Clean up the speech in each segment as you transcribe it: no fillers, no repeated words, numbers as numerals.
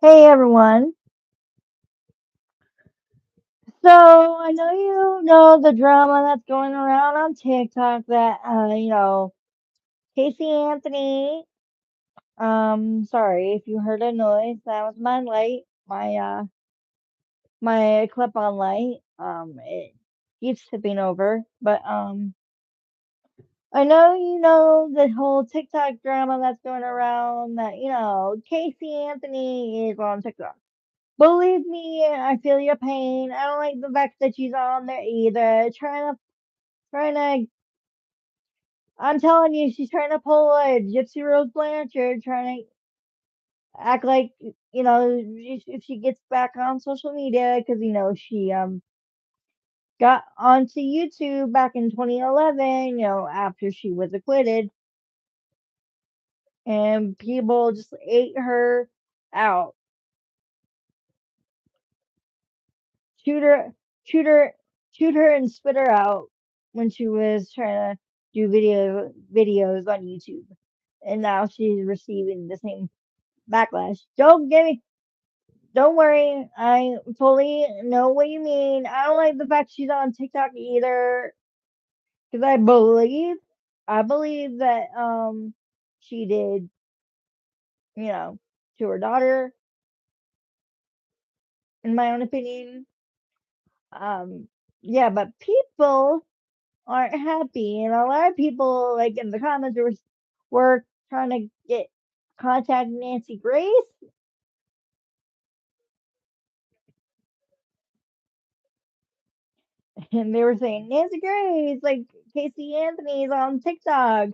Hey everyone. So I know you know the drama that's going around on TikTok that Casey Anthony. Sorry if you heard a noise. That was my light, my clip on light. It keeps tipping over. But I know you know the whole TikTok drama that's going around that Casey Anthony is on TikTok. Believe me, I feel your pain. I don't like the fact that she's on there either. Trying to, I'm telling you, she's trying to pull a Gypsy Rose Blanchard, trying to act like, if she gets back on social media, because, she, got onto YouTube back in 2011, after she was acquitted, and people just ate her out. Shoot her, shoot her, shoot her, and spit her out when she was trying to do videos on YouTube, and now she's receiving the same backlash. Don't worry, I fully know what you mean. I don't like the fact she's on TikTok either, because I believe that she did, you know, to her daughter, in my own opinion. Um, yeah, but people aren't happy, and a lot of people, like in the comments, were trying to get contact Nancy Grace, and they were saying Nancy Grace, like Casey Anthony's on TikTok.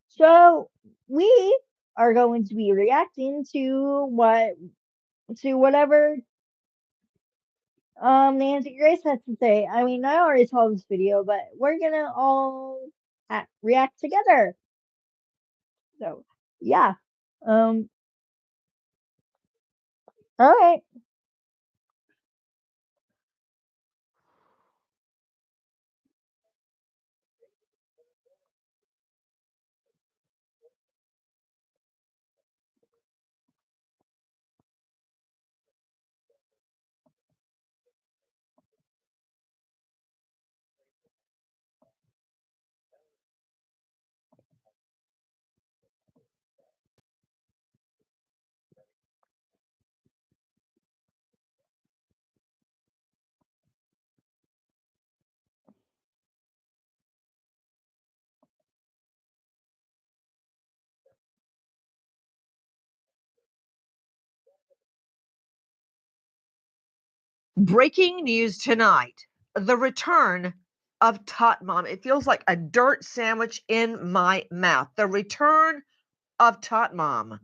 So we are going to be reacting to whatever Nancy Grace has to say. I mean, I already saw this video, but we're gonna all react together. So yeah. Um. All right. Breaking news tonight, the return of Tot Mom. It feels like a dirt sandwich in my mouth. The return of Tot Mom.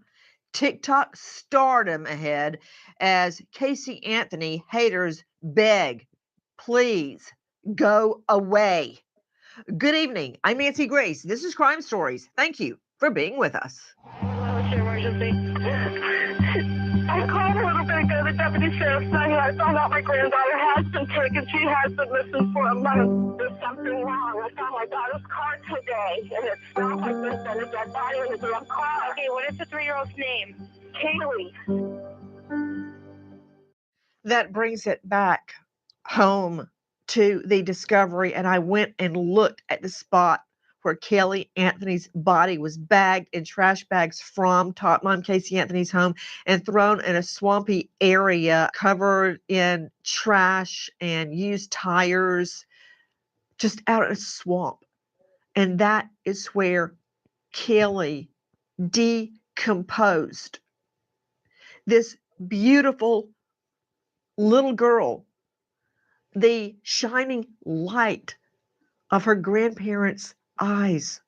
TikTok stardom ahead as Casey Anthony haters beg, please go away. Good evening. I'm Nancy Grace. This is Crime Stories. Thank you for being with us. What's your emergency? I called a little bit ago. The deputy sheriff saying I found out my granddaughter has been taken. She has been missing for a month. There's something wrong. I found my daughter's car today, and it smells like there's been a dead body in the glove car. Okay, what is the 3-year-old's name? Kaylee. That brings it back home to the discovery, and I went and looked at the spot where Kelly Anthony's body was bagged in trash bags from Top Mom Casey Anthony's home and thrown in a swampy area covered in trash and used tires, just out in a swamp. And that is where Kelly decomposed. This beautiful little girl, the shining light of her grandparents' eyes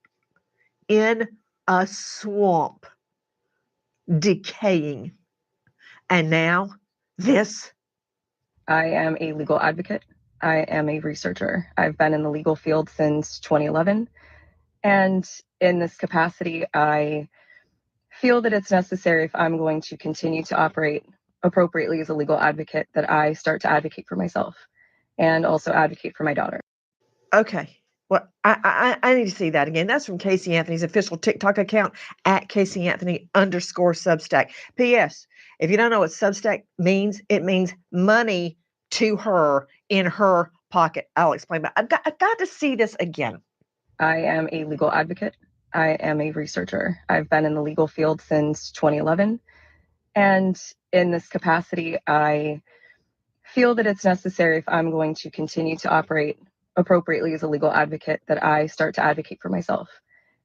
in a swamp, decaying. And now this. I am a legal advocate. I am a researcher. I've been in the legal field since 2011. And in this capacity, I feel that it's necessary, if I'm going to continue to operate appropriately as a legal advocate, that I start to advocate for myself and also advocate for my daughter. Okay, Well, I need to see that again. That's from Casey Anthony's official TikTok account at Casey Anthony _ Substack. P.S. If you don't know what Substack means, it means money to her in her pocket. I'll explain, but I've got to see this again. I am a legal advocate. I am a researcher. I've been in the legal field since 2011. And in this capacity, I feel that it's necessary, if I'm going to continue to operate appropriately as a legal advocate, that I start to advocate for myself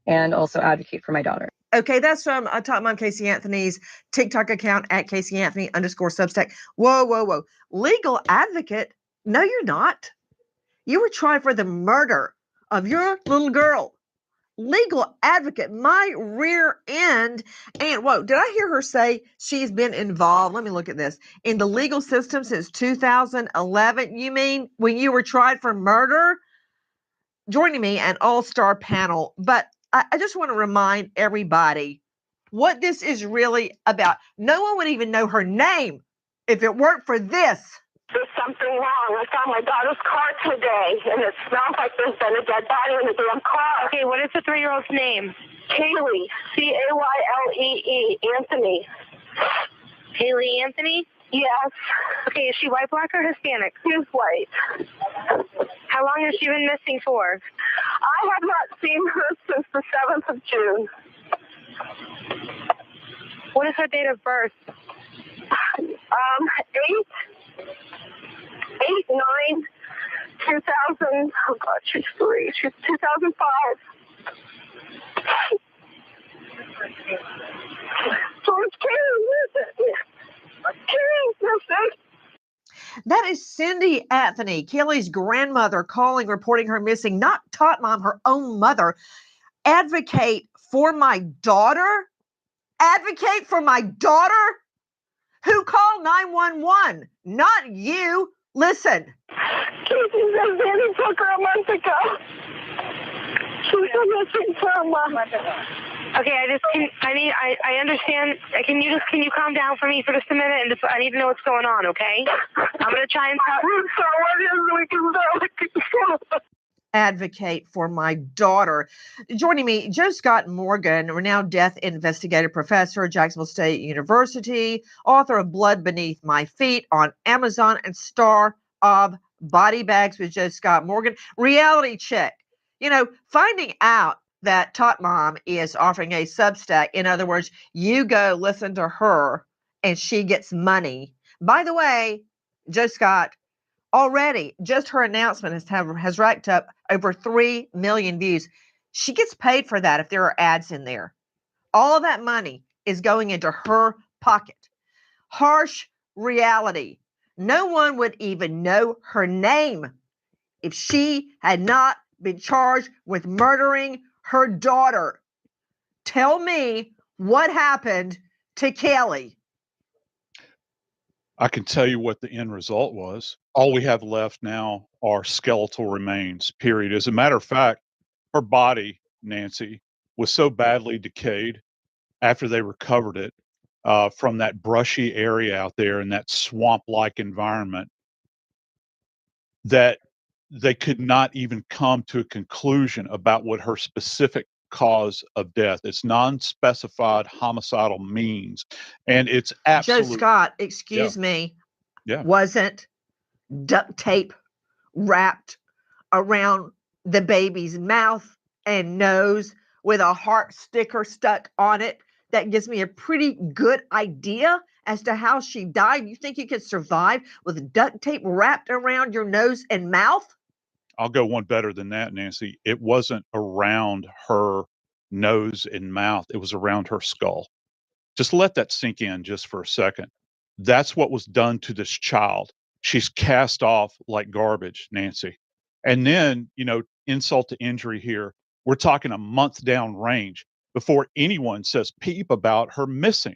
and also advocate for my daughter. Okay, that's from Top Mom Casey Anthony's TikTok account at Casey Anthony _ Substack. Whoa. Legal advocate? No, you're not. You were tried for the murder of your little girl. Legal advocate, my rear end. And whoa, did I hear her say she's been involved? Let me look at this. In the legal system since 2011. You mean when you were tried for murder? Joining me, an all-star panel. But I just want to remind everybody what this is really about. No one would even know her name if it weren't for this. There's something wrong. I found my daughter's car today, and it smells like there's been a dead body in the damn car. Okay, what is the 3-year-old's name? Kaylee, Caylee, Anthony. Haley Anthony? Yes, Okay, is she white, black, or Hispanic? she's white. How long has she been missing for? I have not seen her since the 7th of June. What is her date of birth? 8/9/2000. Oh God, she's 3. She's 2005. So it's That is Cindy Anthony, Kelly's grandmother, calling, reporting her missing. Not Tot Mom, her own mother. Advocate for my daughter? Advocate for my daughter? Who called 911? Not you. Listen. Casey said Danny took her a month ago. She's been missing for a month. Okay, I understand. Can you calm down for me for just a minute, and I need to know what's going on, okay? I'm gonna try and Advocate for my daughter. Joining me, Joe Scott Morgan, renowned death investigator, professor, Jacksonville State University, author of Blood Beneath My Feet on Amazon, and star of Body Bags with Joe Scott Morgan. Reality check. You know, finding out that Tot Mom is offering a Substack. In other words, you go listen to her and she gets money. By the way, Joe Scott, already just her announcement has racked up over 3 million views. She gets paid for that if there are ads in there. All of that money is going into her pocket. Harsh reality. No one would even know her name if she had not been charged with murdering her daughter. Tell me what happened to Kelly. I can tell you what the end result was. All we have left now are skeletal remains, period. As a matter of fact, her body, Nancy, was so badly decayed after they recovered it from that brushy area out there in that swamp-like environment that they could not even come to a conclusion about what her specific cause of death. It's non-specified homicidal means, and it's absolute. Joe Scott, excuse me, Yeah. wasn't duct tape wrapped around the baby's mouth and nose with a heart sticker stuck on it. That gives me a pretty good idea as to how she died. You think you could survive with duct tape wrapped around your nose and mouth? I'll go one better than that, Nancy. It wasn't around her nose and mouth. It was around her skull. Just let that sink in just for a second. That's what was done to this child. She's cast off like garbage, Nancy. And then, insult to injury here. We're talking a month down range before anyone says peep about her missing.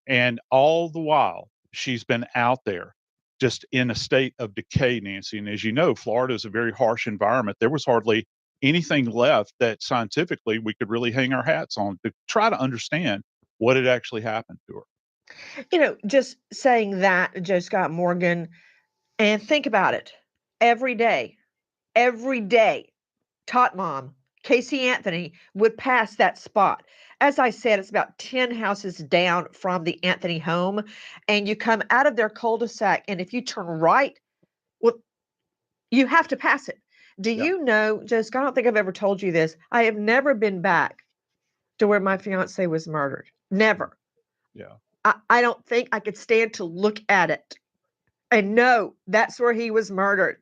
And all the while, she's been out there just in a state of decay, Nancy. And as you know, Florida is a very harsh environment. There was hardly anything left that scientifically we could really hang our hats on to try to understand what had actually happened to her. Just saying that, Joe Scott Morgan, and think about it. Every day, Tot Mom, Casey Anthony, would pass that spot. As I said, it's about 10 houses down from the Anthony home, and you come out of their cul-de-sac, and if you turn right, well, you have to pass it. Do Yeah. you know, Jessica, I don't think I've ever told you this. I have never been back to where my fiance was murdered. Never. Yeah. I don't think I could stand to look at it and know that's where he was murdered.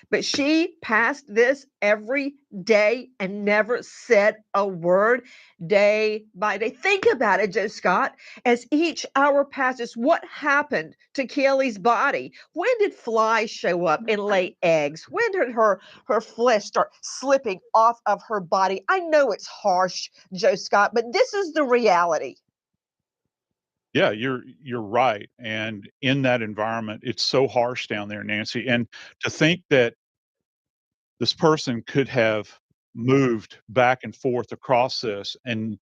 But she passed this every day and never said a word day by day. Think about it, Joe Scott. As each hour passes, what happened to Kelly's body? When did flies show up and lay eggs? When did her flesh start slipping off of her body? I know it's harsh, Joe Scott, but this is the reality. Yeah, you're right. And in that environment, it's so harsh down there, Nancy. And to think that this person could have moved back and forth across this, and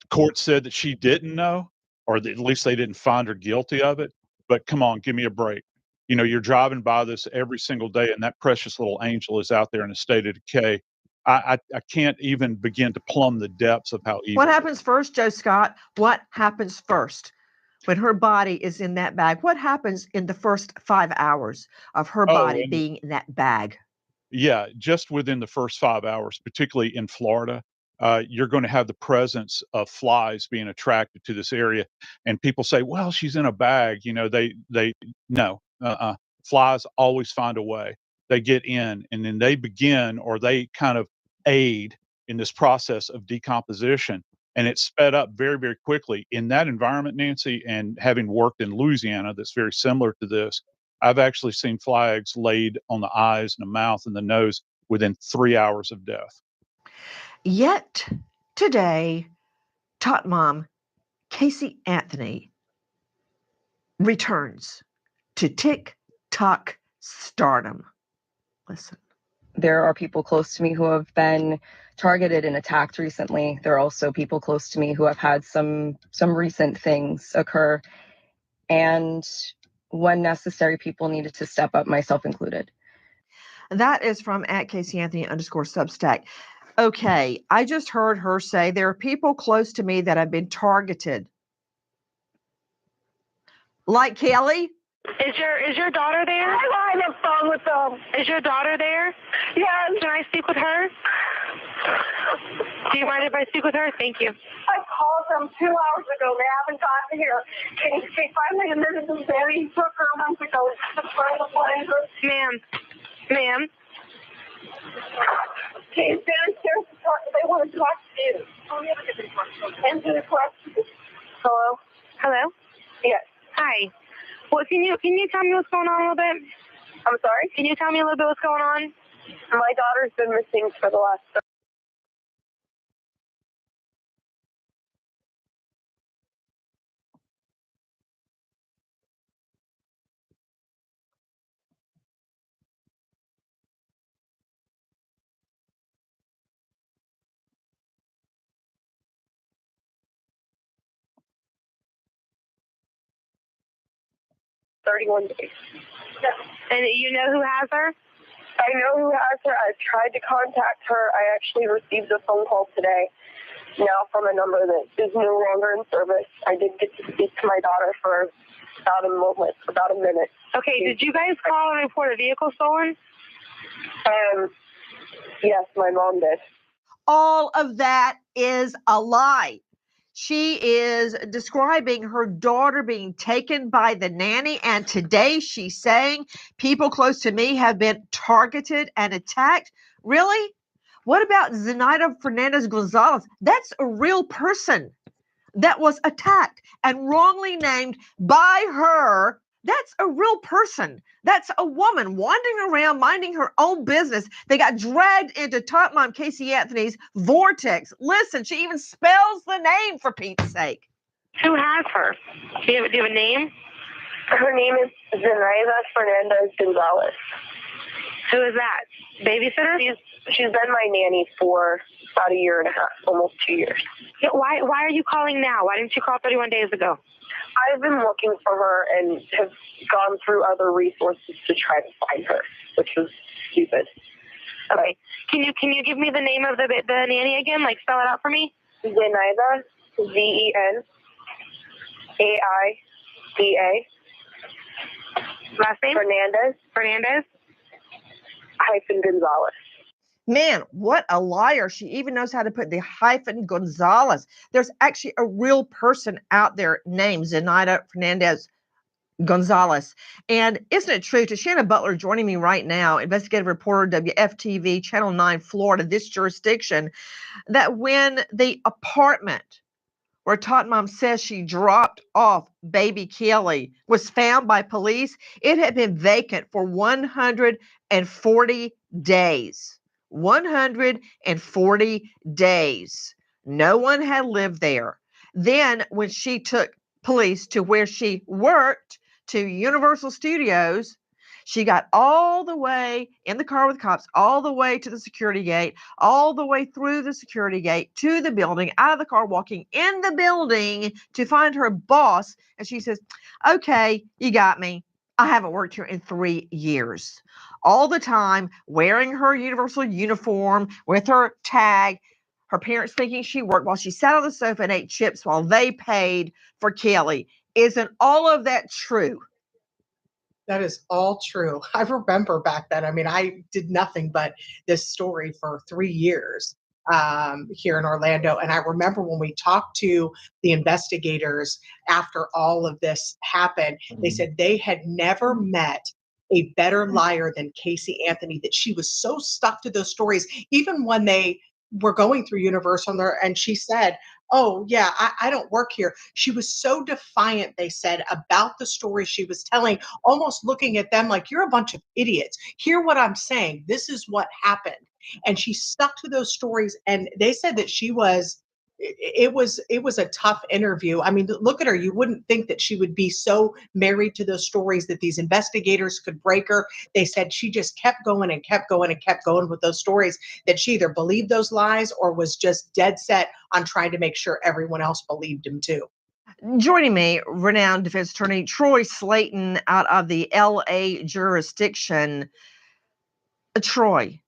court said that she didn't know, or that at least they didn't find her guilty of it. But come on, give me a break. You're driving by this every single day, and that precious little angel is out there in a state of decay. I can't even begin to plumb the depths of how evil. What happens first, Joe Scott? What happens first when her body is in that bag? What happens in the first 5 hours of her body being in that bag? Yeah, just within the first 5 hours, particularly in Florida, you're going to have the presence of flies being attracted to this area. And people say, "Well, she's in a bag." They no, flies always find a way. They get in, and then they begin, or they kind of aid in this process of decomposition, and it's sped up very, very quickly in that environment, Nancy. And having worked in Louisiana, that's very similar to this. I've actually seen fly eggs laid on the eyes and the mouth and the nose within 3 hours of death. Yet today, Tot Mom Casey Anthony returns to TikTok stardom. Listen. There are people close to me who have been targeted and attacked recently. There are also people close to me who have had some recent things occur. And when necessary, people needed to step up, myself included. That is from @CaseyAnthony_Substack. Okay, I just heard her say there are people close to me that have been targeted. Like Kelly? Is your daughter there? I'm on the phone with them. Is your daughter there? Yes. Can I speak with her? Do you mind if I speak with her? Thank you. I called them 2 hours ago. They haven't gotten here. They finally admitted them there. He took her a month ago. It's part of the plan. Ma'am. He's downstairs to talk. They want to talk to you. Answer the question. Hello? Hello? Yes. Hi. Well, can you tell me what's going on a little bit? I'm sorry? Can you tell me a little bit what's going on? My daughter's been missing for the last 31 days. And you know who has her? I know who has her. I've tried to contact her. I actually received a phone call today now from a number that is no longer in service. I did get to speak to my daughter for about a minute. Okay, did you guys call and report a vehicle stolen? Yes, my mom did. All of that is a lie. She is describing her daughter being taken by the nanny, and today she's saying people close to me have been targeted and attacked. Really? What about Zenaida Fernandez Gonzalez? That's a real person that was attacked and wrongly named by her. That's a real person. That's a woman wandering around, minding her own business. They got dragged into Tot Mom Casey Anthony's vortex. Listen, she even spells the name, for Pete's sake. Who has her? Do you have a name? Her name is Zenaida Fernandez Gonzalez. Who is that? Babysitter? She's been my nanny for about a year and a half, almost 2 years. Yeah, why are you calling now? Why didn't you call 31 days ago? I've been looking for her and have gone through other resources to try to find her, which was stupid. Okay. Can you give me the name of the nanny again? Like spell it out for me. Zenaida, Zenaida. Last name? Fernandez. -Gonzalez. Man, what a liar. She even knows how to put the hyphen Gonzalez. There's actually a real person out there named Zenaida Fernandez Gonzalez. And isn't it true? Shanna Butler joining me right now, investigative reporter, WFTV, Channel 9, Florida, this jurisdiction, that when the apartment where Tot Mom says she dropped off baby Kelly was found by police, it had been vacant for 140 days. 140 days. No one had lived there. Then, when she took police to where she worked, to Universal Studios, she got all the way in the car with cops, all the way to the security gate, all the way through the security gate to the building, out of the car, walking in the building to find her boss. And she says, okay, you got me. I haven't worked here in 3 years. All the time wearing her Universal uniform with her tag, her parents thinking she worked while she sat on the sofa and ate chips while they paid for Kelly. Isn't all of that true? That is all true. I remember back then. I mean, I did nothing but this story for 3 years here in Orlando. And I remember when we talked to the investigators after all of this happened, they said they had never met a better liar than Casey Anthony, that she was so stuck to those stories, even when they were going through Universal and she said, oh, yeah, I don't work here. She was so defiant, they said, about the story she was telling, almost looking at them like, you're a bunch of idiots. Hear what I'm saying. This is what happened. And she stuck to those stories. And they said that it was a tough interview. I mean, look at her. You wouldn't think that she would be so married to those stories that these investigators could break her. They said she just kept going and kept going and kept going with those stories, that she either believed those lies or was just dead set on trying to make sure everyone else believed him too. Joining me, renowned defense attorney Troy Slayton out of the LA jurisdiction. Troy,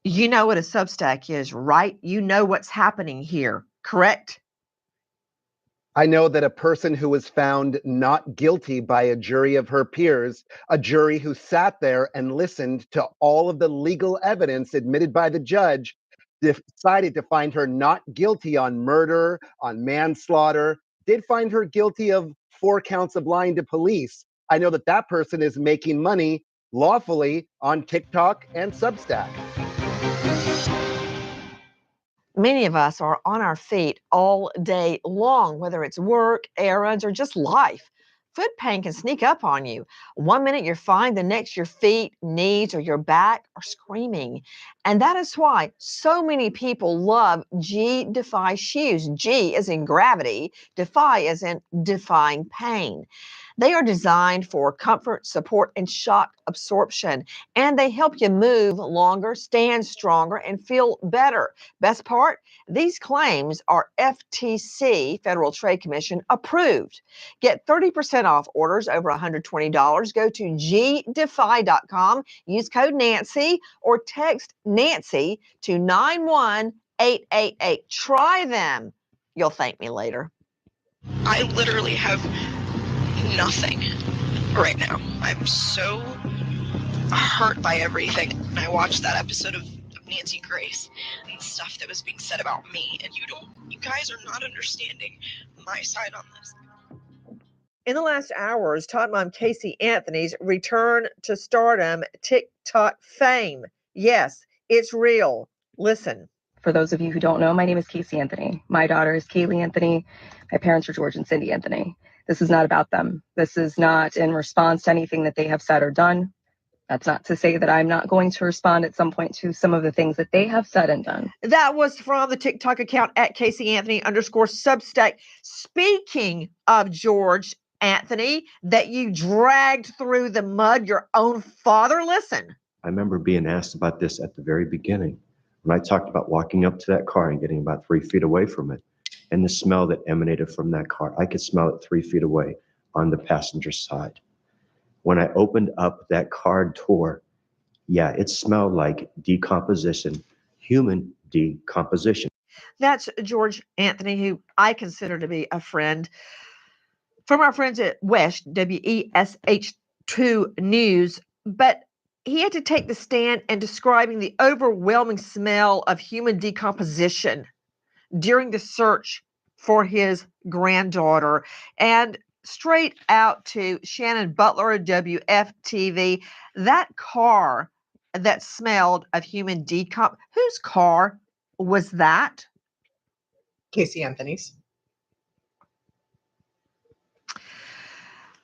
you know what a Substack is, right? You know what's happening here, correct? I know that a person who was found not guilty by a jury of her peers, a jury who sat there and listened to all of the legal evidence admitted by the judge, decided to find her not guilty on murder, on manslaughter, did find her guilty of 4 counts of lying to police. I know that that person is making money lawfully on TikTok and Substack. Many of us are on our feet all day long, whether it's work, errands, or just life. Foot pain can sneak up on you. One minute you're fine, the next your feet, knees, or your back are screaming. And that is why so many people love G-Defy shoes. G as in gravity, Defy as in defying pain. They are designed for comfort, support, and shock absorption, and they help you move longer, stand stronger, and feel better. Best part, these claims are FTC, Federal Trade Commission, approved. Get 30% off orders over $120. Go to gdefy.com, use code Nancy, or text Nancy to 91888. Try them. You'll thank me later. I literally have nothing right now. I'm so hurt by everything. And I watched that episode of Nancy Grace and the stuff that was being said about me, and you guys are not understanding my side on this. In the last hours, Tot Mom Casey Anthony's return to stardom, TikTok fame. Yes, it's real. Listen. For those of you who don't know, my name is Casey Anthony. My daughter is Kaylee Anthony. My parents are George and Cindy Anthony. This is not about them. This is not in response to anything that they have said or done. That's not to say that I'm not going to respond at some point to some of the things that they have said and done. That was from the TikTok account at Casey Anthony _Substack. Speaking of George Anthony, that you dragged through the mud, your own father, listen. I remember being asked about this at the very beginning when I talked about walking up to that car and getting about 3 feet away from it, and the smell that emanated from that car. I could smell it 3 feet away on the passenger side. When I opened up that car door, Yeah, it smelled like decomposition, human decomposition. That's George Anthony, who I consider to be a friend. From our friends at WESH, WESH2 News, but he had to take the stand in describing the overwhelming smell of human decomposition during the search for his granddaughter. And straight out to Shannon Butler of WFTV, that car that smelled of human decomp, whose car was that? Casey Anthony's.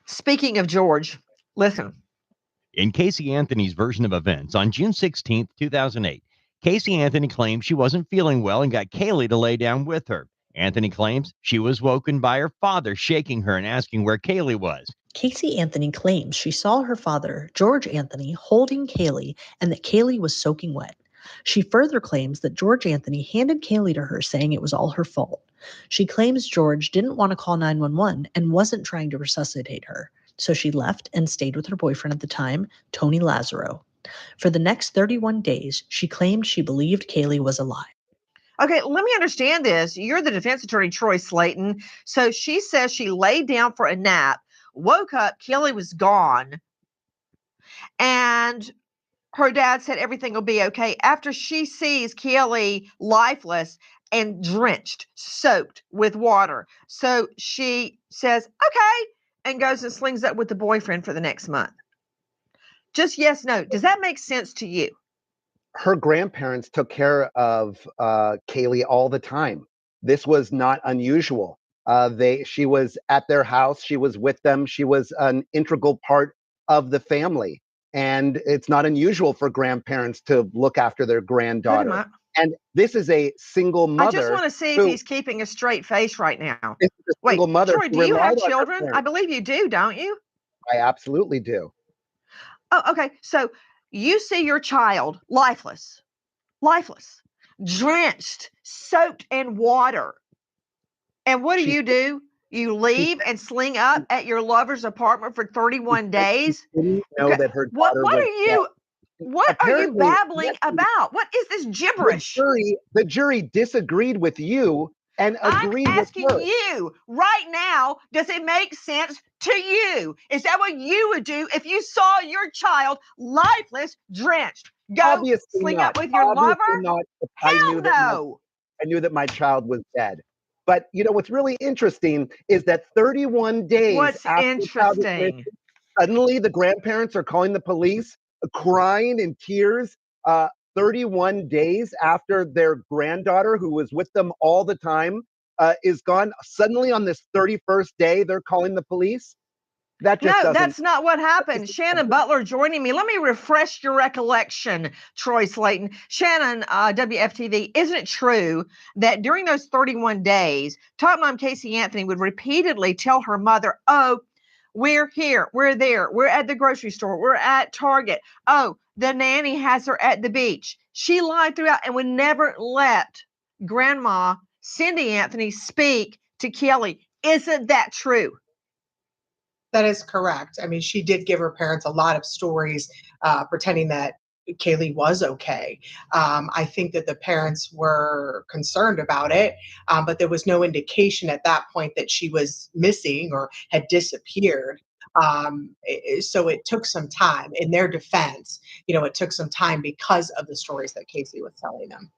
Speaking of George, listen. In Casey Anthony's version of events, on June 16th, 2008, Casey Anthony claimed she wasn't feeling well and got Kaylee to lay down with her. Anthony claims she was woken by her father shaking her and asking where Kaylee was. Casey Anthony claims she saw her father, George Anthony, holding Kaylee and that Kaylee was soaking wet. She further claims that George Anthony handed Kaylee to her saying it was all her fault. She claims George didn't want to call 911 and wasn't trying to resuscitate her, so she left and stayed with her boyfriend at the time, Tony Lazaro. For the next 31 days, she claimed she believed Kaylee was alive. Okay, let me understand this. You're the defense attorney, Troy Slayton. So she says she laid down for a nap, woke up, Kaylee was gone, and her dad said everything will be okay after she sees Kaylee lifeless and drenched, soaked with water. So she says, okay, and goes and slings up with the boyfriend for the next month. Just yes, no. Does that make sense to you? Her grandparents took care of Kaylee all the time. This was not unusual. She was at their house. She was with them. She was an integral part of the family. And it's not unusual for grandparents to look after their granddaughter. And this is a single mother. I just want to see if he's keeping a straight face right now. This is a single mother. Troy, do you have children? I believe you do, don't you? I absolutely do. Oh, okay. So you see your child lifeless, drenched, soaked in water. And what do? You leave and sling up at your lover's apartment for 31 days? Didn't know that her daughter What was are you? dead. What are you Apparently, babbling about? What is this gibberish? The jury disagreed with you and agreed I'm asking with her. you right now, does it make sense to you? Is that what you would do if you saw your child lifeless, drenched? Go Obviously sling not. up with your Obviously lover? not. Hell no. I knew that my child was dead. But you know what's really interesting is that 31 days What's after the child was interesting? missing, suddenly the grandparents are calling the police, crying in tears. 31 days after their granddaughter, who was with them all the time, is gone. Suddenly on this 31st day, they're calling the police. That just No, doesn't. that's not what happened. Shannon Butler joining me. Let me refresh your recollection, Troy Slayton. Shannon, WFTV, isn't it true that during those 31 days, Top Mom Casey Anthony would repeatedly tell her mother, oh, we're here, we're there, we're at the grocery store, we're at Target. Oh, the nanny has her at the beach. She lied throughout and would never let Grandma Cindy Anthony speak to Kelly. Isn't that true? That is correct. I mean, she did give her parents a lot of stories pretending that Kaylee was okay. I think that the parents were concerned about it, but there was no indication at that point that she was missing or had disappeared. So it took some time. In their defense, it took some time because of the stories that Casey was telling them.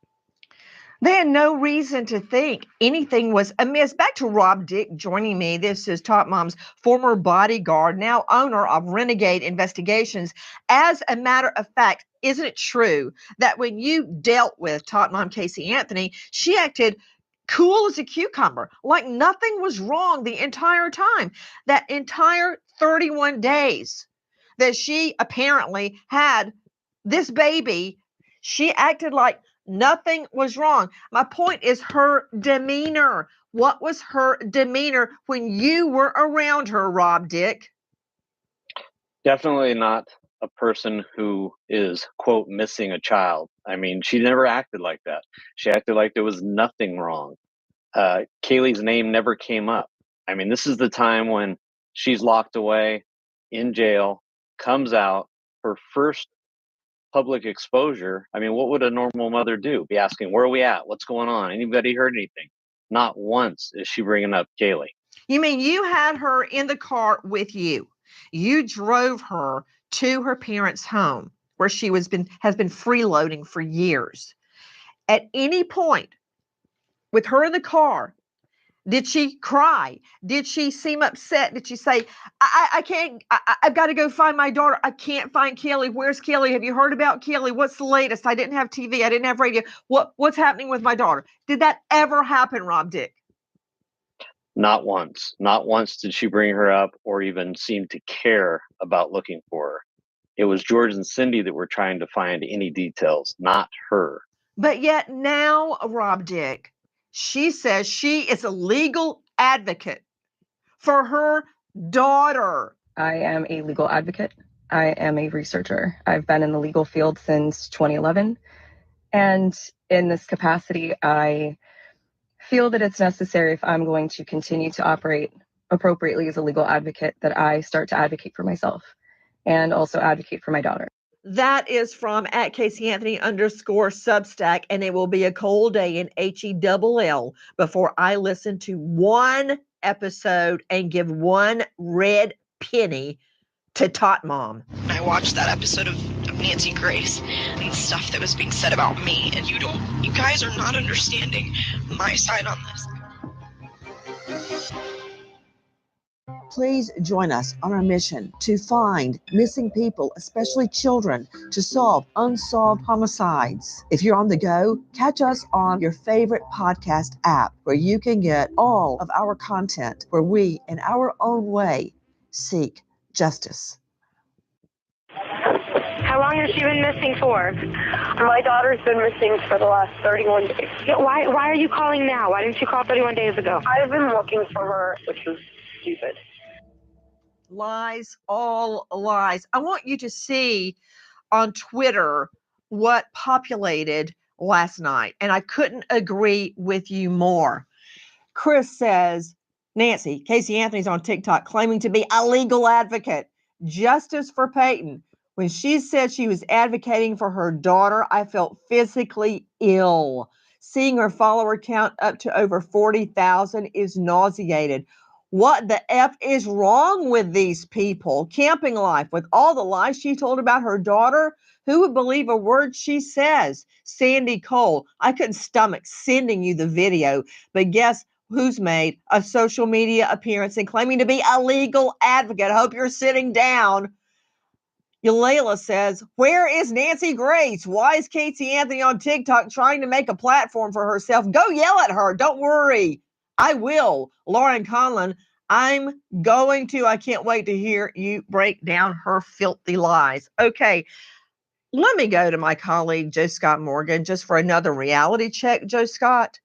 They had no reason to think anything was amiss. Back to Rob Dick joining me. This is Top Mom's former bodyguard, now owner of Renegade Investigations. As a matter of fact, isn't it true that when you dealt with Top Mom Casey Anthony, she acted cool as a cucumber, like nothing was wrong the entire time? That entire 31 days that she apparently had this baby, she acted like nothing was wrong. My point is her demeanor. What was her demeanor when you were around her, Rob Dick? Definitely not a person who is, quote, missing a child. I mean, she never acted like that. She acted like there was nothing wrong. Kaylee's name never came up. I mean, this is the time when she's locked away in jail, comes out, her first public exposure, I mean, what would a normal mother do? Be asking, where are we at? What's going on? Anybody heard anything? Not once is she bringing up Kaylee. You mean you had her in the car with you? You drove her to her parents' home where she has been freeloading for years. At any point with her in the car, did she cry? Did she seem upset? Did she say, I can't, I've got to go find my daughter. I can't find Kelly. Where's Kelly? Have you heard about Kelly? What's the latest? I didn't have TV. I didn't have radio. What's happening with my daughter? Did that ever happen, Rob Dick? Not once. Not once did she bring her up or even seem to care about looking for her. It was George and Cindy that were trying to find any details, not her. But yet now, Rob Dick, she says she is a legal advocate for her daughter. I am a legal advocate. I am a researcher. I've been in the legal field since 2011. And in this capacity, I feel that it's necessary, if I'm going to continue to operate appropriately as a legal advocate, that I start to advocate for myself and also advocate for my daughter. That is from @CaseyAnthony_Substack, and it will be a cold day in HELL before I listen to one episode and give one red penny to Tot Mom. I watched that episode of Nancy Grace and the stuff that was being said about me, and you guys are not understanding my side on this. Please join us on our mission to find missing people, especially children, to solve unsolved homicides. If you're on the go, catch us on your favorite podcast app where you can get all of our content where we, in our own way, seek justice. How long has she been missing for? My daughter's been missing for the last 31 days. Yeah, why are you calling now? Why didn't you call 31 days ago? I've been looking for her, which is stupid. Lies, all lies. I want you to see on Twitter what populated last night, and I couldn't agree with you more. Chris says, Nancy, Casey Anthony's on TikTok claiming to be a legal advocate. Justice for Peyton. When she said she was advocating for her daughter, I felt physically ill. Seeing her follower count up to over 40,000 is nauseated. What the F is wrong with these people? Camping life, with all the lies she told about her daughter, who would believe a word she says? Sandy Cole, I couldn't stomach sending you the video, but guess who's made a social media appearance and claiming to be a legal advocate? I hope you're sitting down. Eulayla says, where is Nancy Grace? Why is Casey Anthony on TikTok trying to make a platform for herself? Go yell at her. Don't worry. I will. Lauren Conlon, I can't wait to hear you break down her filthy lies. Okay, let me go to my colleague, Joe Scott Morgan, just for another reality check, Joe Scott.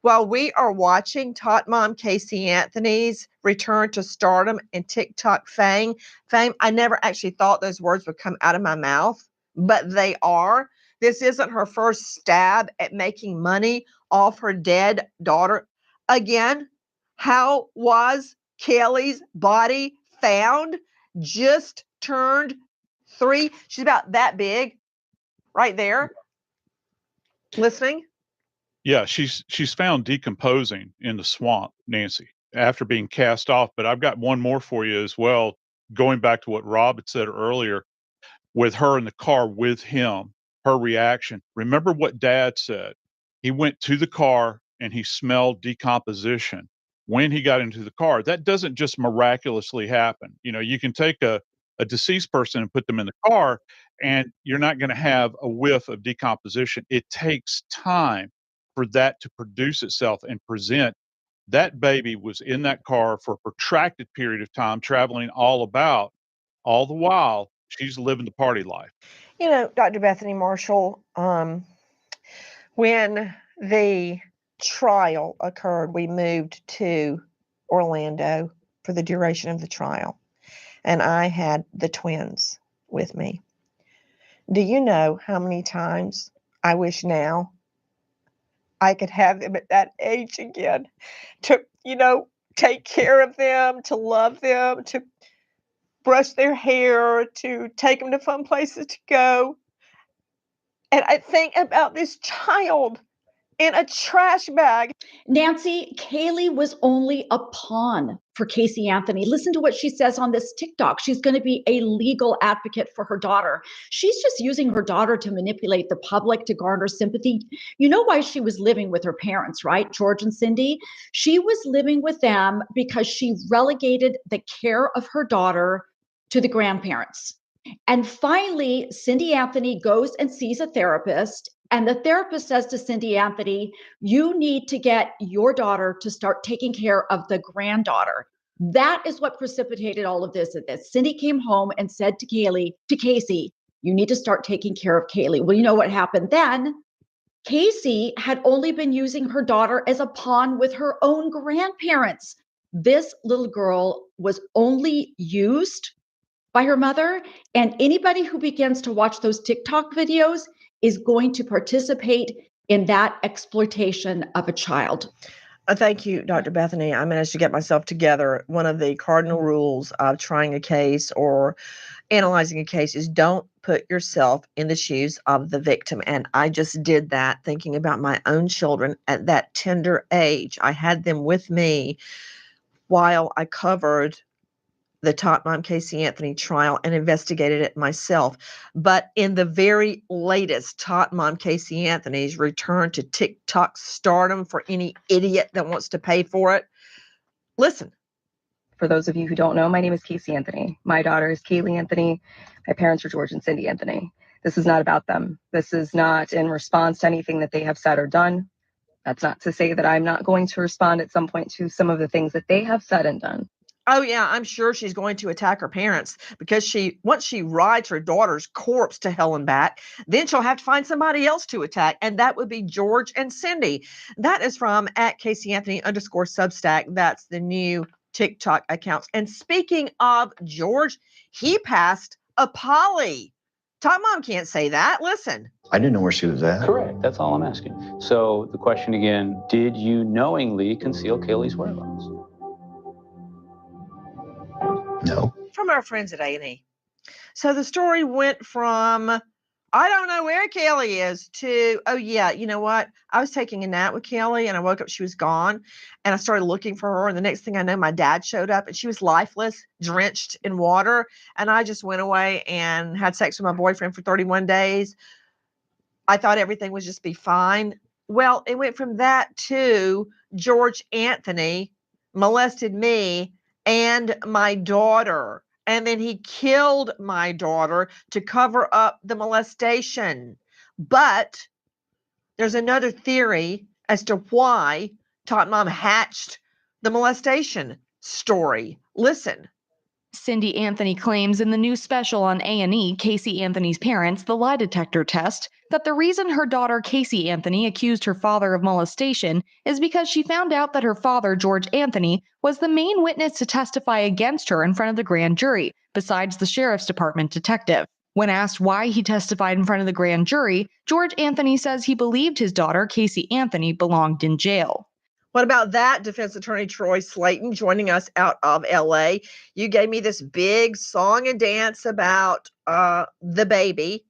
While we are watching Tot Mom Casey Anthony's return to stardom and TikTok fame, I never actually thought those words would come out of my mouth, but they are. This isn't her first stab at making money off her dead daughter. Again, how was Kelly's body found? Just turned 3. She's about that big, right there. Listening? Yeah, she's found decomposing in the swamp, Nancy, after being cast off. But I've got one more for you as well, going back to what Rob had said earlier, with her in the car with him, her reaction. Remember what Dad said. He went to the car and he smelled decomposition when he got into the car. That doesn't just miraculously happen. You know, you can take a deceased person and put them in the car and you're not going to have a whiff of decomposition. It takes time for that to produce itself and present. That baby was in that car for a protracted period of time, traveling all the while she's living the party life. You know, Dr. Bethany Marshall, when the trial occurred, we moved to Orlando for the duration of the trial, and I had the twins with me. Do you know how many times I wish now I could have them at that age again to, take care of them, to love them, to brush their hair, to take them to fun places to go. And I think about this child in a trash bag. Nancy, Kaylee was only a pawn for Casey Anthony. Listen to what she says on this TikTok. She's going to be a legal advocate for her daughter. She's just using her daughter to manipulate the public to garner sympathy. You know why she was living with her parents, right? George and Cindy. She was living with them because she relegated the care of her daughter to the grandparents. And finally, Cindy Anthony goes and sees a therapist. And the therapist says to Cindy Anthony, you need to get your daughter to start taking care of the granddaughter. That is what precipitated all of this. Cindy came home and said to Casey, you need to start taking care of Kaylee. Well, you know what happened then? Casey had only been using her daughter as a pawn with her own grandparents. This little girl was only used by her mother, and anybody who begins to watch those TikTok videos is going to participate in that exploitation of a child. Thank you, Dr. Bethany. I managed to get myself together. One of the cardinal rules of trying a case or analyzing a case is don't put yourself in the shoes of the victim. And I just did that, thinking about my own children at that tender age. I had them with me while I covered the Tot Mom Casey Anthony trial and investigated it myself. But in the very latest Tot Mom Casey Anthony's return to TikTok stardom for any idiot that wants to pay for it, listen. For those of you who don't know, my name is Casey Anthony. My daughter is Kaylee Anthony. My parents are George and Cindy Anthony. This is not about them. This is not in response to anything that they have said or done. That's not to say that I'm not going to respond at some point to some of the things that they have said and done. Oh yeah, I'm sure she's going to attack her parents because once she rides her daughter's corpse to hell and back, then she'll have to find somebody else to attack, and that would be George and Cindy. That is from @CaseyAnthony_Substack. That's the new TikTok accounts. And speaking of George, he passed a Polly. Tot Mom can't say that. Listen. I didn't know where she was at. Correct. That's all I'm asking. So the question again, did you knowingly conceal Kaylee's whereabouts? No. From our friends at A&E. So the story went from, I don't know where Kelly is, to, oh yeah, you know what? I was taking a nap with Kelly and I woke up, she was gone. And I started looking for her. And the next thing I know, my dad showed up and she was lifeless, drenched in water. And I just went away and had sex with my boyfriend for 31 days. I thought everything would just be fine. Well, it went from that to George Anthony molested me and my daughter. And then he killed my daughter to cover up the molestation. But there's another theory as to why Tot Mom hatched the molestation story. Listen. Cindy Anthony claims in the new special on A&E, Casey Anthony's Parents, the lie detector test, that the reason her daughter Casey Anthony accused her father of molestation is because she found out that her father, George Anthony, was the main witness to testify against her in front of the grand jury, besides the sheriff's department detective. When asked why he testified in front of the grand jury, George Anthony says he believed his daughter, Casey Anthony, belonged in jail. What about that, Defense Attorney Troy Slayton, joining us out of LA? You gave me this big song and dance about the baby.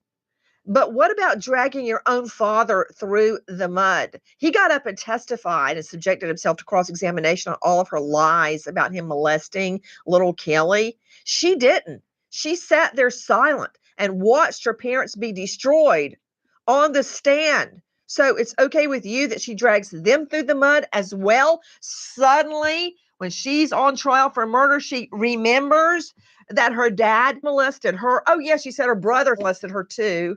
But what about dragging your own father through the mud? He got up and testified and subjected himself to cross-examination on all of her lies about him molesting little Kelly. She didn't. She sat there silent and watched her parents be destroyed on the stand. So it's okay with you that she drags them through the mud as well. Suddenly, when she's on trial for murder, she remembers that her dad molested her. Oh, yeah, she said her brother molested her too.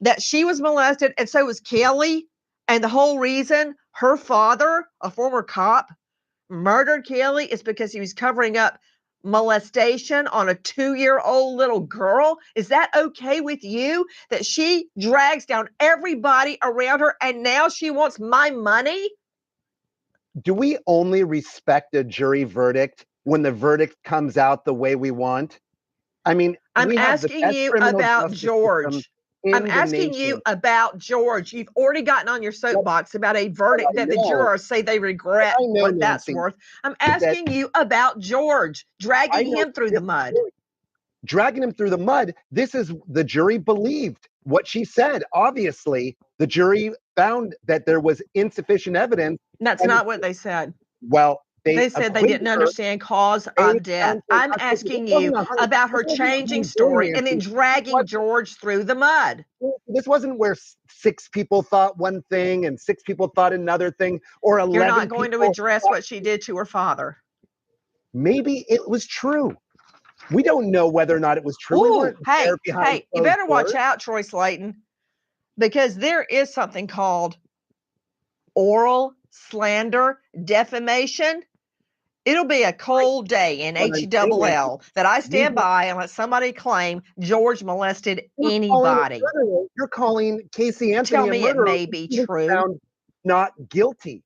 That she was molested, and so was Kelly. And the whole reason her father, a former cop, murdered Kelly is because he was covering up molestation on a 2-year-old little girl. Is that okay with you that she drags down everybody around her and now she wants my money? Do we only respect a jury verdict when the verdict comes out the way we want? I mean, I'm asking you about George. I'm asking you about George. You've already gotten on your soapbox about a verdict that the jurors say they regret what that's worth. I'm asking you about George, dragging him through the mud. Dragging him through the mud. This is the jury believed what she said. Obviously, the jury found that there was insufficient evidence. That's and- not what they said. Well, They said they acquitted didn't her understand cause of death. I'm asking you about her changing story and then dragging George through the mud. This wasn't where 6 people thought one thing and 6 people thought another thing, or 11 You're not going to people address thought- what she did to her father. Maybe it was true. We don't know whether or not it was true. We Ooh, weren't there behind hey, you closed better watch doors. out, Troy Slayton, because there is something called oral slander, defamation. It'll be a cold day in What I'm saying HLL that I stand we- by and let somebody claim George molested You're calling a anybody. murderer. You're calling Casey Anthony Tell a me it murderer. may be She was true. found not guilty.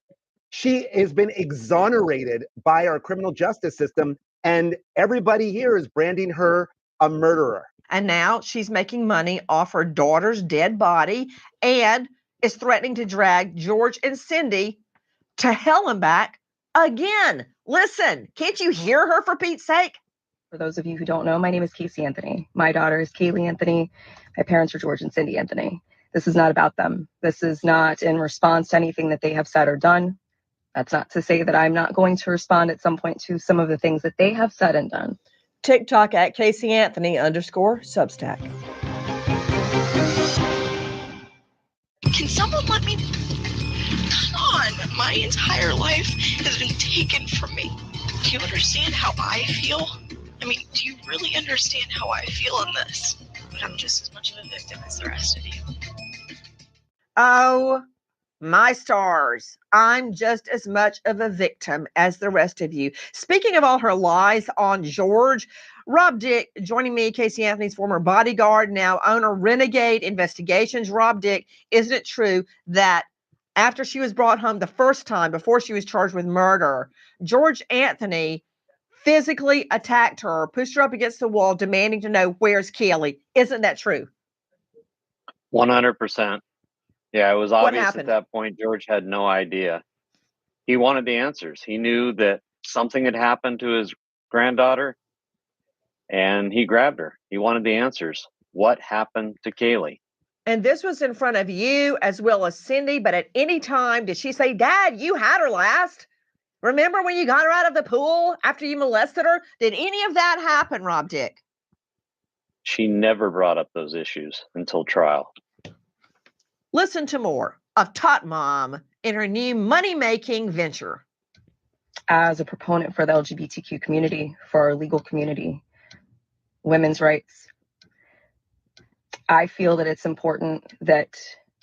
She has been exonerated by our criminal justice system, and everybody here is branding her a murderer. And now she's making money off her daughter's dead body and is threatening to drag George and Cindy to hell and back again. Listen, can't you hear her, for Pete's sake? For those of you who don't know, my name is Casey Anthony. My daughter is Kaylee Anthony. My parents are George and Cindy Anthony. This is not about them. This is not in response to anything that they have said or done. That's not to say that I'm not going to respond at some point to some of the things that they have said and done. TikTok at Casey Anthony _Substack. Can someone let me? Come on, my entire life has been taken from me. Do you understand how I feel? I mean, do you really understand how I feel in this? But I'm just as much of a victim as the rest of you. Oh, my stars. I'm just as much of a victim as the rest of you. Speaking of all her lies on George, Rob Dick joining me, Casey Anthony's former bodyguard, now owner, Renegade Investigations. Rob Dick, isn't it true that after she was brought home the first time, before she was charged with murder, George Anthony physically attacked her, pushed her up against the wall, demanding to know, where's Kaylee? Isn't that true? 100%. Yeah, it was What obvious happened? at that point George had no idea. He wanted the answers. He knew that something had happened to his granddaughter, and he grabbed her. He wanted the answers. What happened to Kaylee? And this was in front of you as well as Cindy, but at any time did she say, Dad, you had her last? Remember when you got her out of the pool after you molested her? Did any of that happen, Rob Dick? She never brought up those issues until trial. Listen to more of Tot Mom in her new money-making venture. As a proponent for the LGBTQ community, for our legal community, women's rights, I feel that it's important that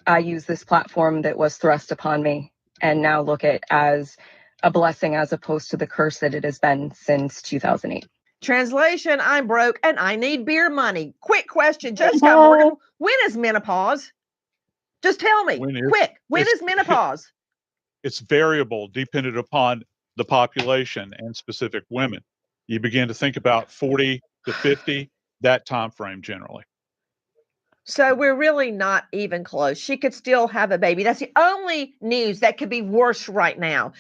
I use this platform that was thrust upon me and now look at as a blessing as opposed to the curse that it has been since 2008. Translation, I'm broke and I need beer money. Quick question, Judge Scott Morgan, when is menopause? Just tell me, quick, when is menopause? It's variable dependent upon the population and specific women. You begin to think about 40 to 50, that time frame generally. So we're really not even close. She could still have a baby. That's the only news that could be worse right now.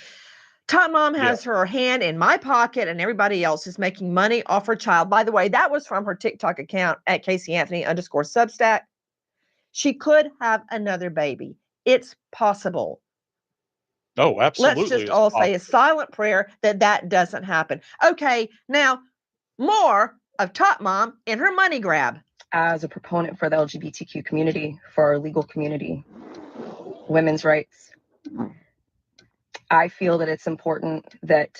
Tot Mom has her hand in my pocket and everybody else is making money off her child. By the way, that was from her TikTok account at Casey Anthony _Substack. She could have another baby. It's possible. Oh, absolutely. Let's just it's all say a possible. silent prayer that that doesn't happen. Okay, now more of Tot Mom in her money grab. As a proponent for the LGBTQ community, for our legal community, women's rights, I feel that it's important that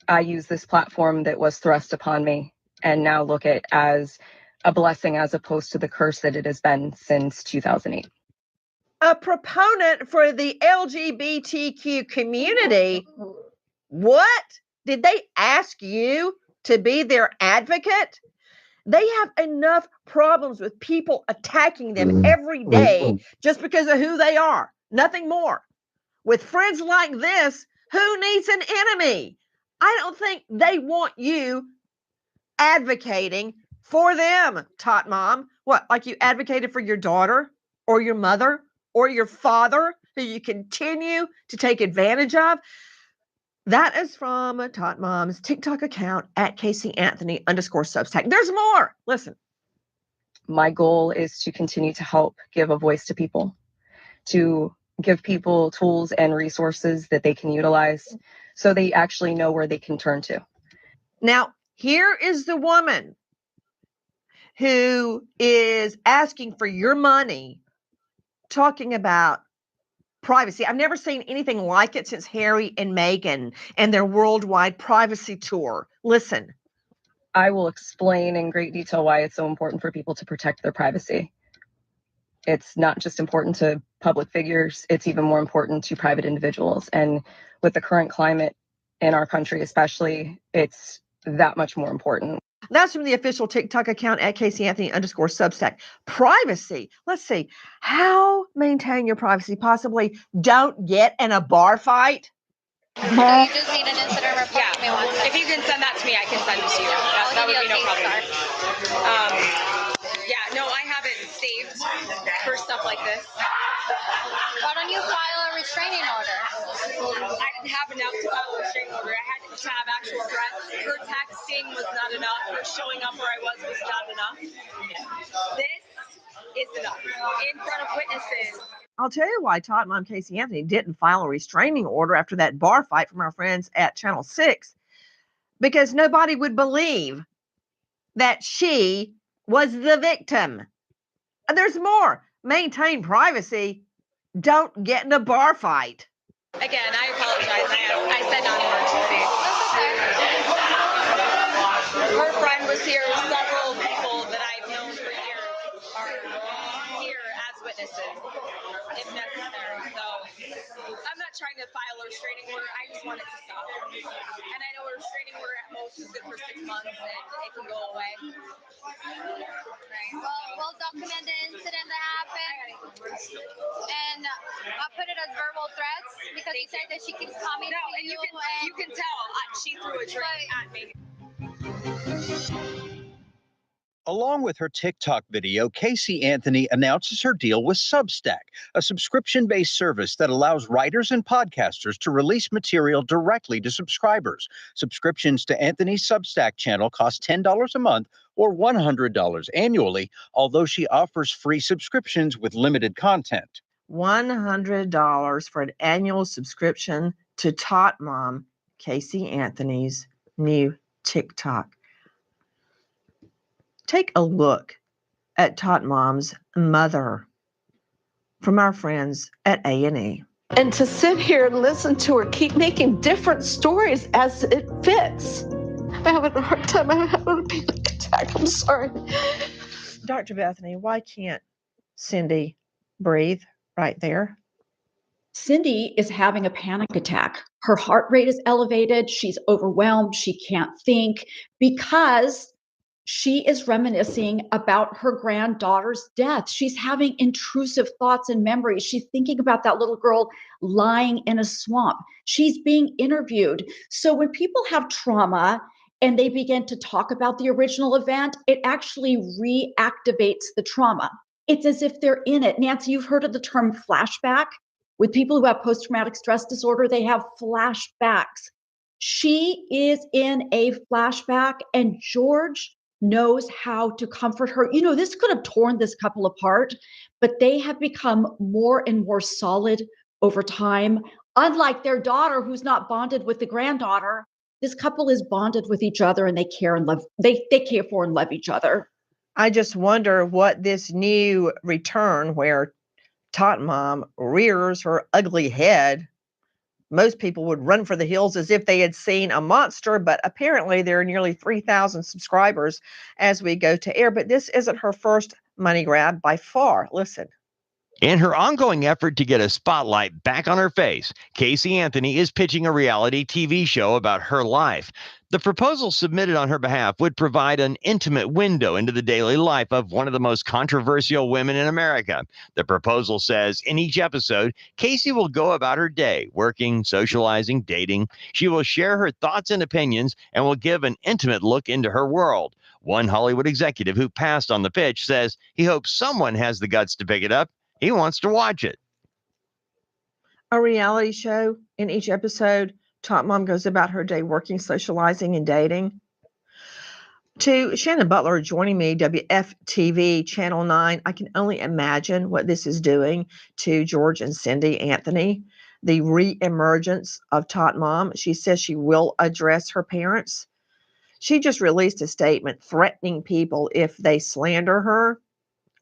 I use this platform that was thrust upon me and now look at as a blessing as opposed to the curse that it has been since 2008. A proponent for the LGBTQ community. What? Did they ask you to be their advocate? They have enough problems with people attacking them every day just because of who they are. Nothing more. With friends like this, who needs an enemy? I don't think they want you advocating for them, Tot Mom. What, like you advocated for your daughter or your mother or your father who you continue to take advantage of? That is from Tot Mom's TikTok account at Casey Anthony _Substack. There's more. Listen. My goal is to continue to help give a voice to people, to give people tools and resources that they can utilize so they actually know where they can turn to. Now, here is the woman who is asking for your money, talking about privacy. I've never seen anything like it since Harry and Meghan and their worldwide privacy tour. Listen. I will explain in great detail why it's so important for people to protect their privacy. It's not just important to public figures, it's even more important to private individuals. And with the current climate in our country, especially, it's that much more important. That's from the official TikTok account at @CaseyAnthony_Substack. Privacy. Let's see. How maintain your privacy? Possibly don't get in a bar fight. So you just need an incident report. Yeah. Give me one second. If you can send that to me, I can send it to you. That would be no problem. Yeah, no, I have it saved for stuff like this. Why don't you file a restraining order? I didn't have enough to file a restraining order. I had to have actual threats. Her texting was not enough. Her showing up where I was not enough. This is enough. In front of witnesses. I'll tell you why Todd Mom Casey Anthony didn't file a restraining order after that bar fight from our friends at Channel 6. Because nobody would believe that she was the victim. And there's more. Maintain privacy. Don't get in a bar fight. Again, I apologize. I said non-emergency. That's okay. Her friend was here. Several people that I've known for years are here as witnesses, if necessary. So I'm not trying to file a restraining order. I just want it to stop. And I know a restraining order at most is good for 6 months, and it can go away. Right. Well, we'll document the incident that happened, and I'll put it as verbal threats because you said that she keeps coming to and you. you can tell she threw a drink at me. Along with her TikTok video, Casey Anthony announces her deal with Substack, a subscription-based service that allows writers and podcasters to release material directly to subscribers. Subscriptions to Anthony's Substack channel cost $10 a month or $100 annually, although she offers free subscriptions with limited content. $100 for an annual subscription to Tot Mom Casey Anthony's new TikTok. Take a look at Tot Mom's mother from our friends at A&E. And to sit here and listen to her keep making different stories as it fits. I'm having a hard time. I'm having a panic attack. I'm sorry. Dr. Bethany, why can't Cindy breathe right there? Cindy is having a panic attack. Her heart rate is elevated. She's overwhelmed. She can't think because she is reminiscing about her granddaughter's death. She's having intrusive thoughts and memories. She's thinking about that little girl lying in a swamp. She's being interviewed. So when people have trauma and they begin to talk about the original event, it actually reactivates the trauma. It's as if they're in it. Nancy, you've heard of the term flashback? With people who have post-traumatic stress disorder, they have flashbacks. She is in a flashback, and George knows how to comfort her. You know, this could have torn this couple apart, but they have become more and more solid over time. Unlike their daughter, who's not bonded with the granddaughter, this couple is bonded with each other, and they care and love. They care for and love each other. I just wonder what this new return where Tot Mom rears her ugly head. Most people would run for the hills as if they had seen a monster, but apparently there are nearly 3,000 subscribers as we go to air. But this isn't her first money grab by far. Listen. In her ongoing effort to get a spotlight back on her face, Casey Anthony is pitching a reality TV show about her life. The proposal submitted on her behalf would provide an intimate window into the daily life of one of the most controversial women in America. The proposal says in each episode, Casey will go about her day, working, socializing, dating. She will share her thoughts and opinions and will give an intimate look into her world. One Hollywood executive who passed on the pitch says he hopes someone has the guts to pick it up. He wants to watch it. A reality show in each episode. Tot Mom goes about her day working, socializing, and dating. To Shannon Butler joining me, WFTV Channel 9, I can only imagine what this is doing to George and Cindy Anthony. The reemergence of Tot Mom. She says she will address her parents. She just released a statement threatening people if they slander her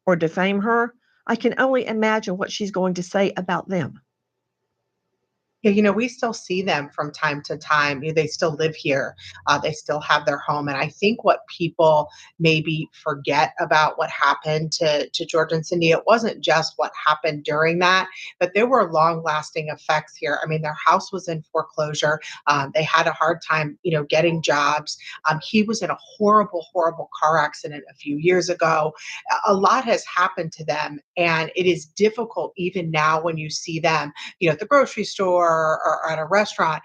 or defame her. I can only imagine what she's going to say about them. Yeah, we still see them from time to time. They still live here. They still have their home. And I think what people maybe forget about what happened to George and Cindy, it wasn't just what happened during that, but there were long lasting effects here. I mean, their house was in foreclosure. They had a hard time, getting jobs. He was in a horrible, horrible car accident a few years ago. A lot has happened to them. And it is difficult even now when you see them, at the grocery store or at a restaurant,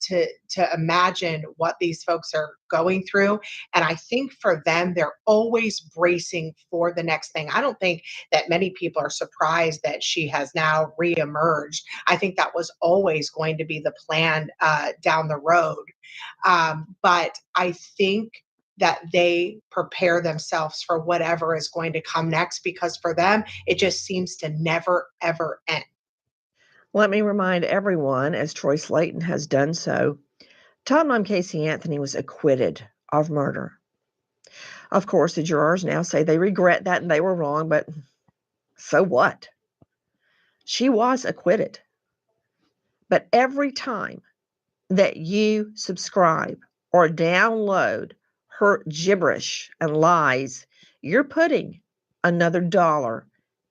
to imagine what these folks are going through. And I think for them, they're always bracing for the next thing. I don't think that many people are surprised that she has now reemerged. I think that was always going to be the plan down the road. But I think that they prepare themselves for whatever is going to come next, because for them, it just seems to never, ever end. Let me remind everyone, as Troy Slayton has done so, Tot Mom Casey Anthony was acquitted of murder. Of course, the jurors now say they regret that and they were wrong, but so what? She was acquitted. But every time that you subscribe or download her gibberish and lies, you're putting another dollar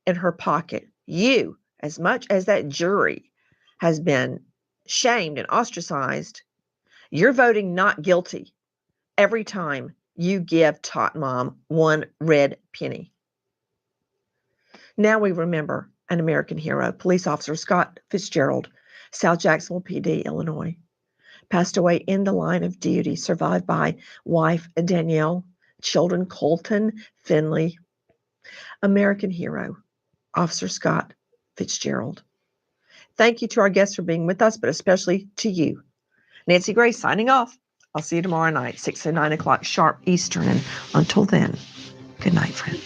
in her pocket. You, as much as that jury has been shamed and ostracized, you're voting not guilty every time you give Tot Mom one red penny. Now we remember an American hero, police officer Scott Fitzgerald, South Jacksonville PD, Illinois, passed away in the line of duty, survived by wife Danielle, children Colton, Finley. American hero, Officer Scott Fitzgerald. Thank you to our guests for being with us, but especially to you. Nancy Grace signing off. I'll see you tomorrow night, 6 and 9 o'clock sharp Eastern. And until then, good night, friend.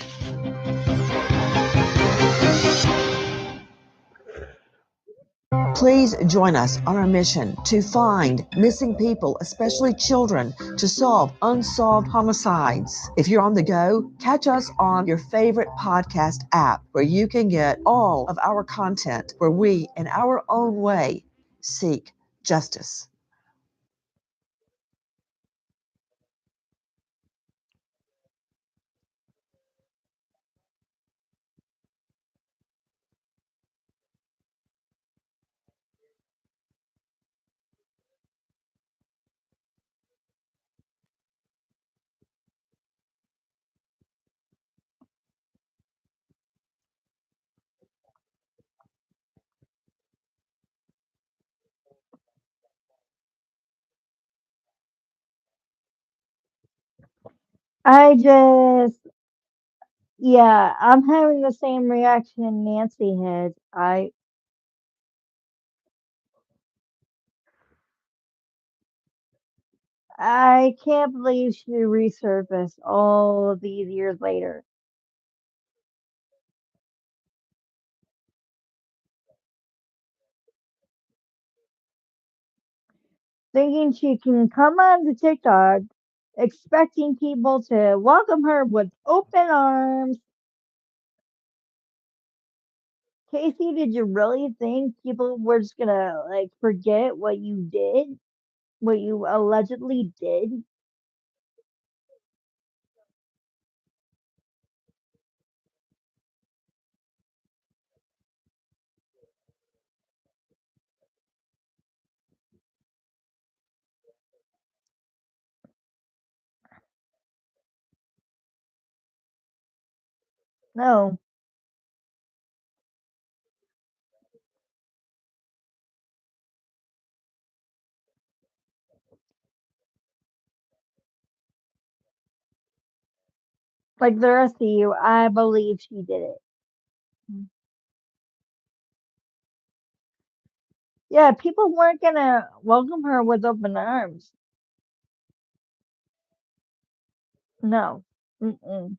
Please join us on our mission to find missing people, especially children, to solve unsolved homicides. If you're on the go, catch us on your favorite podcast app where you can get all of our content where we, in our own way, seek justice. Yeah, I'm having the same reaction Nancy had. I can't believe she resurfaced all of these years later. Thinking she can come on the TikTok, expecting people to welcome her with open arms. Casey, did you really think people were just gonna forget what you did? What you allegedly did? No. Like the rest of you, I believe she did it. Yeah, people weren't gonna welcome her with open arms. No. Mm-mm.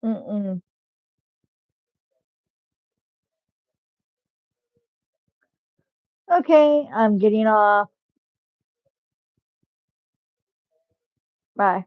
Mm-mm. Okay, I'm getting off. Bye.